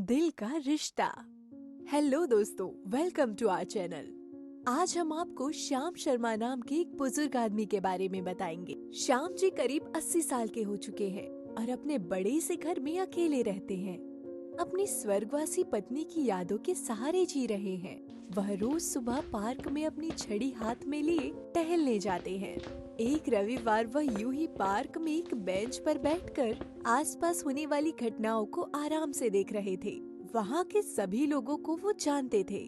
दिल का रिश्ता। हेलो दोस्तों, वेलकम टू आवर चैनल। आज हम आपको श्याम शर्मा नाम के एक बुजुर्ग आदमी के बारे में बताएंगे। श्याम जी करीब 80 साल के हो चुके हैं और अपने बड़े से घर में अकेले रहते हैं। अपनी स्वर्गवासी पत्नी की यादों के सहारे जी रहे हैं। वह रोज सुबह पार्क में अपनी छड़ी हाथ में लिए टहलने जाते हैं। एक रविवार वह यूं ही पार्क में एक बेंच पर बैठकर आसपास होने वाली घटनाओं को आराम से देख रहे थे। वहाँ के सभी लोगों को वो जानते थे,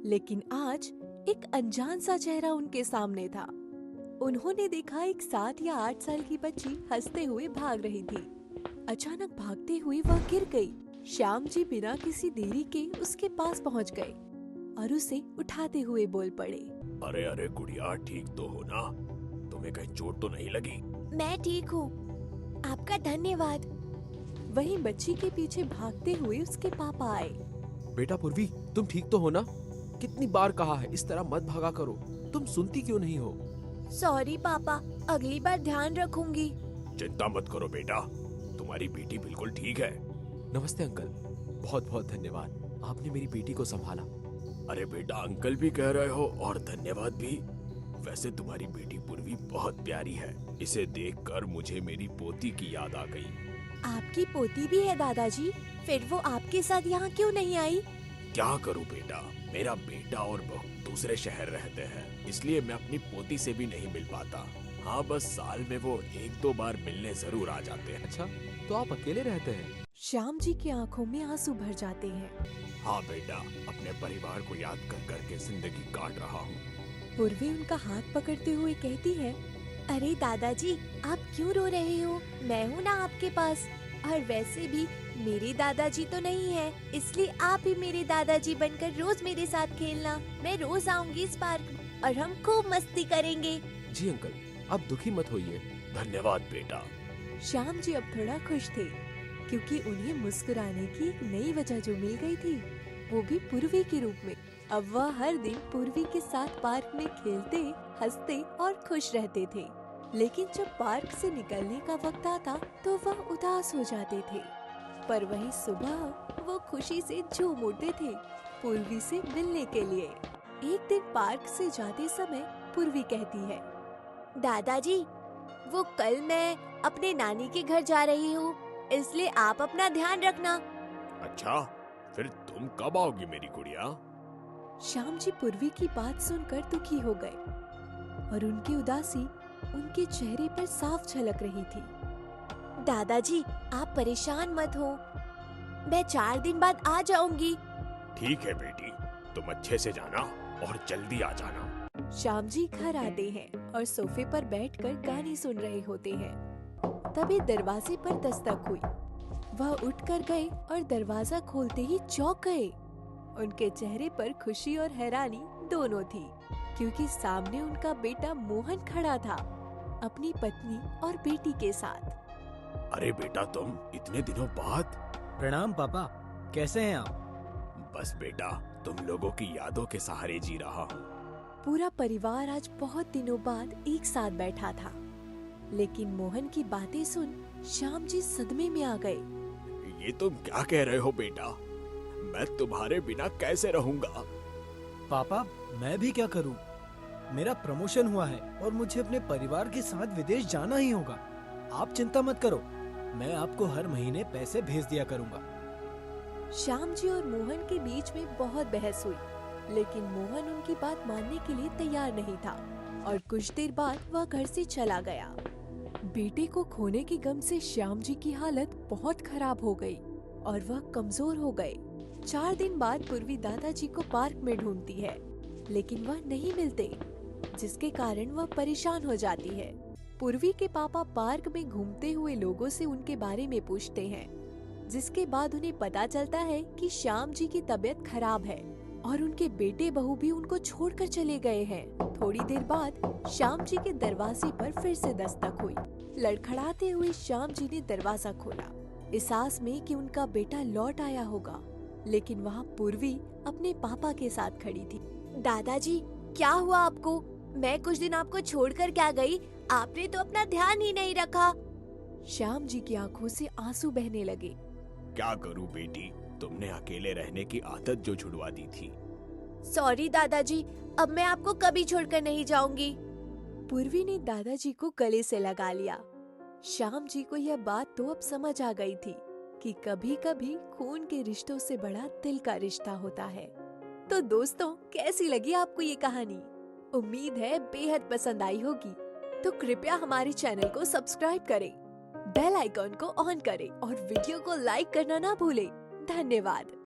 लेकिन आज एक अनजान सा चेहरा उनके सामने था। उन्होंने देखा एक 7 या 8 साल की बच्ची हंसते हुए भाग रही थी। अचानक भागते हुए वह गिर गई। श्याम जी बिना किसी देरी के उसके पास पहुंच गए और उसे उठाते हुए बोल पड़े, अरे अरे गुड़िया, ठीक तो हो ना? तुम्हें कहीं चोट तो नहीं लगी? मैं ठीक हूँ, आपका धन्यवाद। वहीं बच्ची के पीछे भागते हुए उसके पापा आए। बेटा पूर्वी, तुम ठीक तो हो ना? कितनी बार कहा है इस तरह मत भागा करो, तुम सुनती क्यों नहीं हो? सॉरी पापा, अगली बार ध्यान रखूंगी। चिंता मत करो बेटा, तुम्हारी बेटी बिल्कुल ठीक है। नमस्ते अंकल, बहुत बहुत धन्यवाद, आपने मेरी बेटी को संभाला। अरे बेटा, अंकल भी कह रहे हो और धन्यवाद भी। वैसे तुम्हारी बेटी पूर्वी बहुत प्यारी है। इसे देखकर मुझे मेरी पोती की याद आ गई। आपकी पोती भी है दादाजी? फिर वो आपके साथ यहाँ क्यों नहीं आई? क्या करूं बेटा, मेरा बेटा और बहू दूसरे शहर रहते हैं, इसलिए मैं अपनी पोती से भी नहीं मिल पाता। हाँ, बस साल में वो 1-2 बार मिलने जरूर आ जाते हैं। अच्छा, तो आप अकेले रहते हैं? श्याम जी की आंखों में आंसू भर जाते हैं। हाँ बेटा, अपने परिवार को याद कर करके जिंदगी काट रहा हूँ। पूर्वी उनका हाथ पकड़ते हुए कहती है, अरे दादाजी, आप क्यों रो रहे हो? मैं हूँ ना आपके पास। और वैसे भी मेरे दादाजी तो नहीं है, इसलिए आप ही मेरे दादाजी बनकर रोज मेरे साथ खेलना। मैं रोज आऊंगी इस पार्क में और हम खूब मस्ती करेंगे। जी अंकल, आप दुखी मत होइए। धन्यवाद बेटा। श्याम जी अब थोड़ा खुश थे, क्योंकि उन्हें मुस्कुराने की एक नई वजह जो मिल गई थी, वो भी पूर्वी के रूप में। अब वह हर दिन पूर्वी के साथ पार्क में खेलते, हंसते और खुश रहते थे। लेकिन जब पार्क से निकलने का वक्त आता तो वह उदास हो जाते थे। पर वहीं सुबह वो खुशी से झूम उठते थे पूर्वी से मिलने के लिए। एक दिन पार्क से जाते समय पूर्वी कहती है, दादाजी, वो कल मैं अपने नानी के घर जा रही हूँ, इसलिए आप अपना ध्यान रखना। अच्छा, फिर तुम कब आओगी मेरी गुड़िया? श्याम जी पूर्वी की बात सुनकर दुखी हो गए और उनकी उदासी उनके चेहरे पर साफ झलक रही थी। दादाजी, आप परेशान मत हो, मैं 4 दिन बाद आ जाऊंगी। ठीक है बेटी, तुम अच्छे से जाना और जल्दी आ जाना। श्याम जी घर आते हैं और सोफे पर बैठकर गाने सुन रहे होते हैं। तभी दरवाजे पर दस्तक हुई। वह उठकर गए और दरवाजा खोलते ही चौंक गए। उनके चेहरे पर खुशी और हैरानी दोनों थी, क्योंकि सामने उनका बेटा मोहन खड़ा था, अपनी पत्नी और बेटी के साथ। अरे बेटा, तुम इतने दिनों बाद? प्रणाम पापा, कैसे हैं आप? बस बेटा, तुम लोगों की यादों के सहारे जी रहा हूँ। पूरा परिवार आज बहुत दिनों बाद एक साथ बैठा था, लेकिन मोहन की बातें सुन श्याम जी सदमे में आ गए। ये तुम क्या कह रहे हो बेटा? मैं तुम्हारे बिना कैसे रहूंगा? पापा, मैं भी क्या करूं? मेरा प्रमोशन हुआ है और मुझे अपने परिवार के साथ विदेश जाना ही होगा। आप चिंता मत करो, मैं आपको हर महीने पैसे भेज दिया करूंगा। श्याम जी और मोहन के बीच में बहुत बहस हुई, लेकिन मोहन उनकी बात मानने के लिए तैयार नहीं था और कुछ देर बाद वह घर से चला गया। बेटे को खोने के गम से श्याम जी की हालत बहुत खराब हो गई और वह कमजोर हो गए। 4 दिन बाद पूर्वी दादाजी को पार्क में ढूंढती है, लेकिन वह नहीं मिलते, जिसके कारण वह परेशान हो जाती है। पूर्वी के पापा पार्क में घूमते हुए लोगों से उनके बारे में पूछते हैं, जिसके बाद उन्हें पता चलता है कि श्याम जी की तबीयत खराब है और उनके बेटे बहू भी उनको छोड़कर चले गए हैं। थोड़ी देर बाद श्याम जी के दरवाजे पर फिर से दस्तक हुई। लड़खड़ाते हुए श्याम जी ने दरवाजा खोला, इस आस में कि उनका बेटा लौट आया होगा, लेकिन वहाँ पूर्वी अपने पापा के साथ खड़ी थी। दादाजी, क्या हुआ आपको? मैं कुछ दिन आपको छोड़कर क्या गई? आपने तो अपना ध्यान ही नहीं रखा। श्याम जी की आंखों से आंसू बहने लगे। क्या करूं बेटी, तुमने अकेले रहने की आदत जो छुड़वा दी थी। सॉरी दादाजी, अब मैं आपको कभी छोड़कर नहीं जाऊंगी। पूर्वी ने दादाजी को गले से लगा लिया। श्याम जी को यह बात तो अब समझ आ गई थी कि कभी-कभी खून के रिश्तों से बड़ा दिल का रिश्ता होता है। तो दोस्तों, कैसी लगी आपको ये कहानी? उम्मीद है बेहद पसंद आई होगी। तो कृपया हमारे चैनल को सब्सक्राइब करें, बेल आइकॉन को ऑन करें और वीडियो को लाइक करना ना भूलें। धन्यवाद।